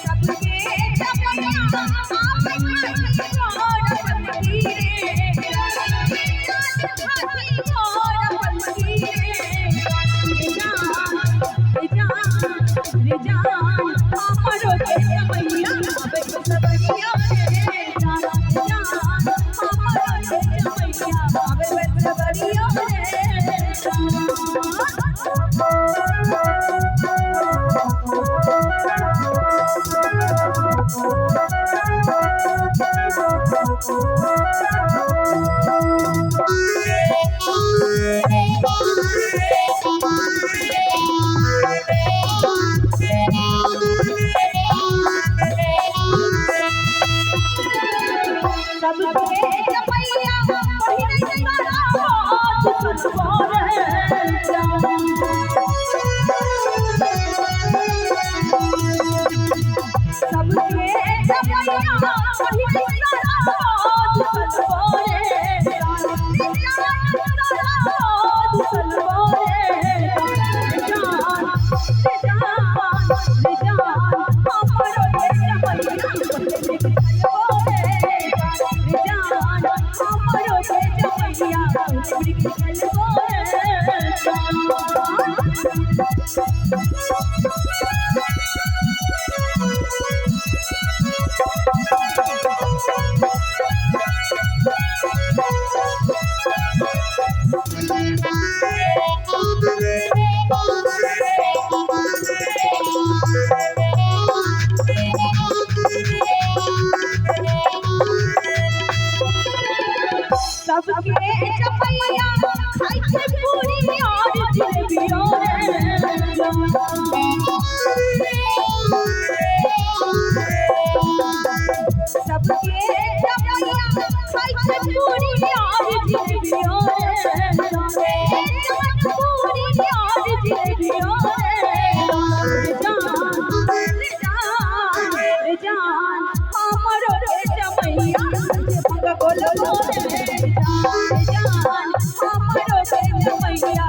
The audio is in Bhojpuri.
सबके जपैया आप खाती मोर बंदी रे खाती मोर बंदी रे जान हमरो के जपैया आवे सबरिया रे जान हमरो के जपैया आवे सबरिया रे सबके जपैया पहिने सारा हाथ सनबोरे सबके जपैया पहिने सारा हाथ सनबोरे सबके जपैया खाई के पूरी और जिलेबियों रे सबके जपैया खाई के पूरी और जिलेबियों रे पूरी और जिलेबियों रे जान हमरो रे जपैया भंग बोलो जान हमरो रे जपैया